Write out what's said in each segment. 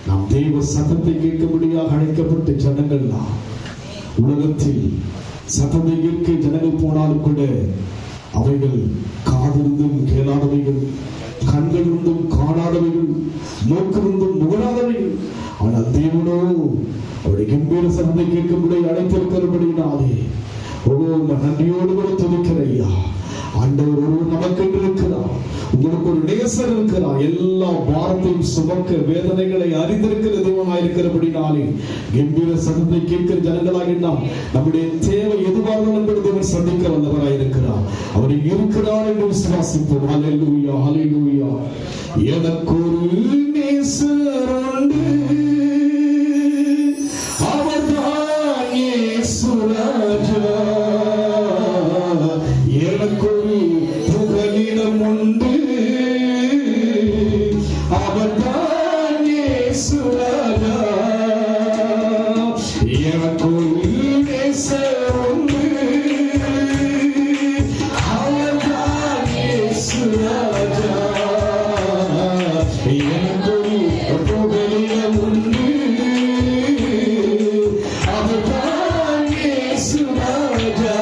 நாம் தெய்வ சத்தத்தை கேட்கும்படியாக அழைக்கப்பட்ட ஜனங்கள் தான். உலகத்தில் சத்தத்தை கேட்க ஜனங்கள் போனாலும் கூட அவைகள் காதிருந்தும் கேளாதவைகள், கண்களிருந்தும் காணாதவைகள், மூக்கிருந்தும் முகராதவைகள். ஆனால் தேவனோ அவருடைய கம்பீர சத்தத்தை கேட்கும்படி அழைத்திருக்கிறபடினாலே நன்றியோடு கூட துதிக்கிற ஐயா. ஆண்டவர் ஒருவர் நமக்கு இருக்கிறார், உங்களுக்கு ஒரு நேசர் இருக்கிறார். எல்லா பாரத்தையும் சுமக்க வேதனைகளை அறிந்திருக்கிற தெய்வமாயிருக்கிறபடினாலே கம்பீர சத்தத்தை கேட்கிற ஜனங்களாக நாம் நம்முடைய தேவை எதுவாக தேவன் சந்திக்க வந்தவராயிருக்கிறார். அவர் இருக்கிறார் என்று விசுவாசிப்போம். ஹல்லேலூயா, ஹல்லேலூயா. எனக்கு ஒரு நேசர் உண்டு, அவர்தான் இயேசு ராஜா. எனக்கு ஒரு புகலிடம் உண்டு, அவர்தான் இயேசு ராஜா. எனக்கு ஒரு நேசர் உண்டு, அவர்தான் இயேசு ராஜா. எனக்கு ஒரு புகலிடம் உண்டு, அவர்தான் இயேசு ராஜா.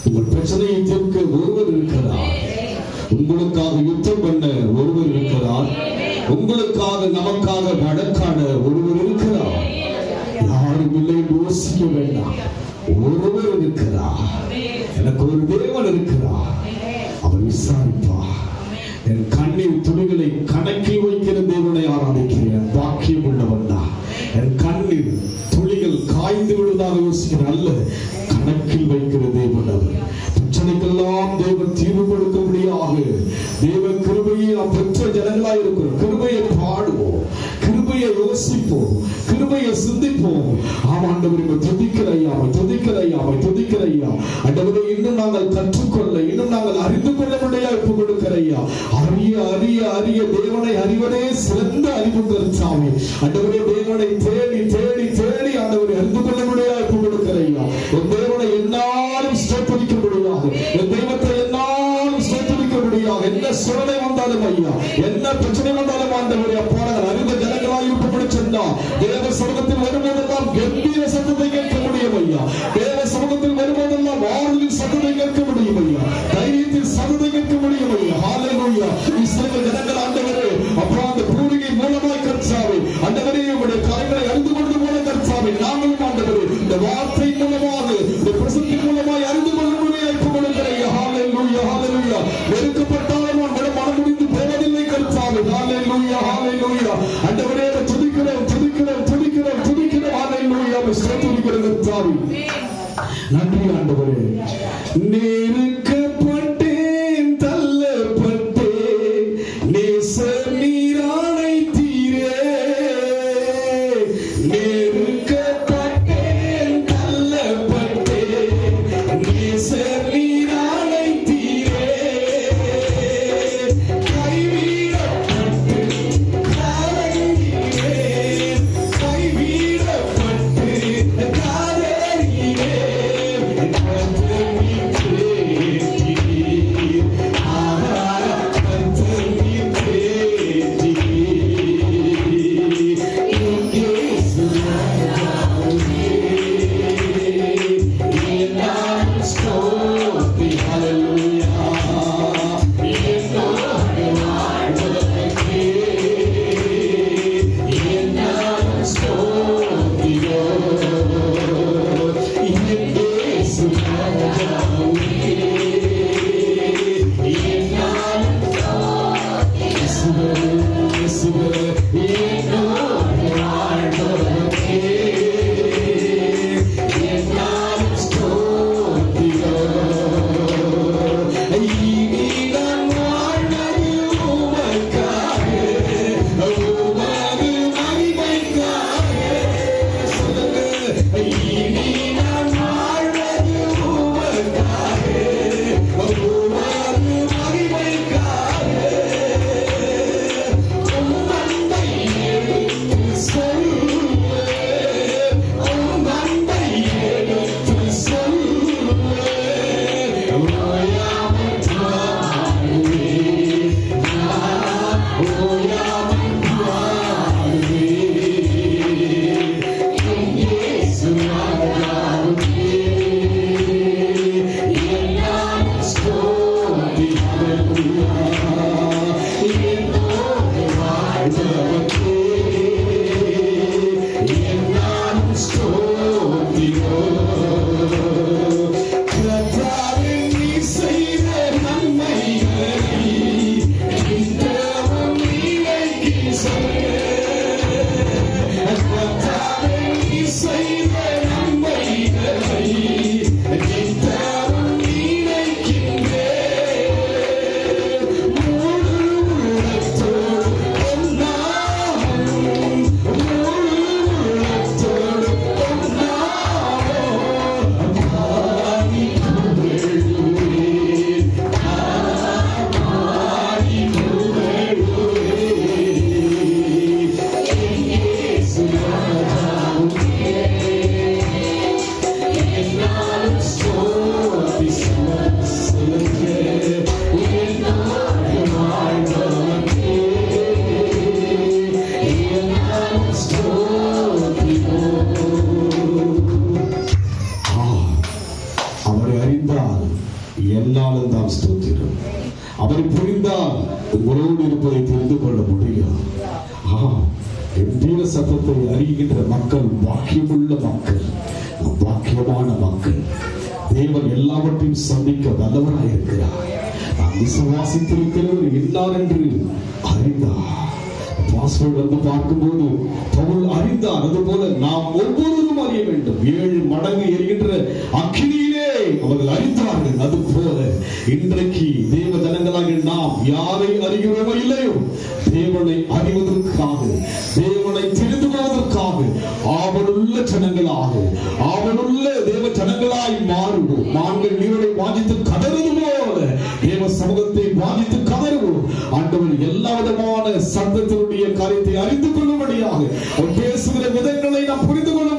உங்கள் பிரச்சனையை தீர்க்க ஒருவர் இருக்கிறார். உங்களுக்காக யுத்தம் பண்ண ஒருவர் இருக்கிறார். உங்களுக்காக நமக்காக வழக்காட ஒருவர் இருக்கிறார். யாரும் இல்லை யோசிக்க வேண்டாம். ஒருவர் இருக்கிறார். எனக்கு ஒரு தேவன் இருக்கிறார். அவர் விசாரிப்பார். என் கண்ணீர் துளிகளை கணக்கில் வைக்கிற தேவனை ஆராதிக்கிறேன். பாக்கியம் உள்ளவன் தான். என் கண்ணீர் துளிகள் காய்ந்து விடுவதாக யோசிக்கிற அல்ல, கணக்கில் வைக்கிற தேவன் அவர். பிரச்சனைக்கெல்லாம் தேவன் தீர்வு கொடுக்கும்படியாக தேவ கிருபையை நாம் பெற்ற ஜனங்களாய் இருக்கிறோம். கிருபையை பாடுவோம், கிருபையை யோசிப்போம், கிருபையை சிந்திப்போம். ஆமாண்டவரை துதிக்கிறையா, துதிக்கிறையா. ஆண்டவரே, இன்னும் நாங்கள் கற்றுக்கொள்ள, இன்னும் நாங்கள் அறிந்து கொள்ள முடியாது ஒப்பு கொடுக்கிறையா. அறிய அறிய அறிய தேவனை அறிவதே சிறந்த அறிவு கருத்தாமே. ஆண்டவரே, தேவனை தேடி தேடி தேடி ஆண்டவரை அறிந்து கொள்ள முடியாது ஒப்பு கொடுக்கிறையா. என் தேவனை என்னாலும் ஸ்தோத்திரிக்க முடியாது, என் தெய்வத்தை என்னாலும் ஸ்தோத்திரிக்க முடியாது. என்ன சூழ்நிலை வந்தாலும் ஐயா, என்ன பிரச்சனை வந்தாலும் ஆண்டவரே, அப்பா அறிந்த ஜனங்களாய் இருப்பபடி சொன்னா தேவ சமூகத்தில் வரும்போதெல்லாம் கம்பீர சத்தத்தை கேட்க முடியும் ஐயா. தேவ சமூகத்தில் வரும்போதெல்லாம் வார்த்தையின் சத்தத்தை கேட்க முடியும் ஐயா. தைரியத்தில் சத்தத்தை கேட்க முடியும் ஐயா. ஹalleluya. இஸ்ரவேல் ஜனங்கள் ஆண்டவரே, அப்பா அந்த பூரிகை மூலமாய் கர்த்தாவே, ஆண்டவரே உம்முடைய காரியங்களை அறிந்து கொண்டு போல கர்த்தாவே, நாங்களும் ஆண்டவரே இந்த வார்த்தை மூலமாக, இந்த பிரசங்கத்தின் மூலமாய் அறிந்து கொள்ள முடியாது ஒப்பு கொடுக்கிறேன். ஹalleluya, ஹalleluya. வெறுக்கப்பட்டாலும் நான் மனம் முடிந்து போவதில்லை கர்த்தாவே. ஹalleluya, ஹalleluya. ஆண்டவரே, துதிக்கிறோம் துதிக்கிறோம் துதிக்கிறோம் துதிக்கிறோம். ஹalleluya. ஸ்தோத்திரிக்கிறோம் கர்த்தாவே. நன்றி ஆண்டவரே. நெருக்கப்பட்டேன், தள்ளப்பட்டேன், நேசர் நீர் அழைத்தீரே. நெருக்கப்பட்டேன், தள்ளப்பட்டேன், நேசர் நீர் அழைத்தீரே. கைவிடப்பட்டு காதலிக்கிறேன், கைவிடப்பட்டு காதலிக்கிறேன். Oh அறிந்தால் என்னாலும் தான் ஸ்தோத்திரம். அவரை புரிந்தால் உங்களோடு இருப்பதை தெரிந்து கொள்ள முடியும். என் தீர சத்தத்தை அறிகின்ற மக்கள் பாக்கியமுள்ள மக்கள், பாக்கியமான மக்கள். தேவன் எல்லாவற்றையும் சந்திக்க வல்லவராயிருக்கிறார். நாம் விசுவாசித்திருக்கிறவர் இன்னார் என்று அறிந்தார். பாஸ்வேர்டு வந்து பார்க்கும்போது பவுல் அறிந்தார். அதுபோல நாம் ஒவ்வொருவரும் அறிய வேண்டும். 7 மடங்கு எரிகின்ற அக்கினியிலே அவர்கள் அறிந்தார்கள். அதுபோல இன்றைக்கு தேவ ஜனங்களாக நாம் யாரை அறிகிறோமோ இல்லையோ, தேவனை அறிவதற்காக, தேவனை தெரிந்து கொள்வதற்காக ஆவலுள்ள ஜனங்களாக, ஆவலுள்ள தேவ ஜனங்களாய் மாறுவோம். மான்கள் நீரை வாஞ்சித்து கதறுவது போல தேவ சமூகத்தை வாஞ்சித்து கதறுவோம். ஆண்டவர் எல்லா விதமான சந்தத்தினுடைய காரியத்தை அறிந்து கொள்ளும்படியாக அவர் பேசுகிற விதங்களை நாம் புரிந்து கொள்ள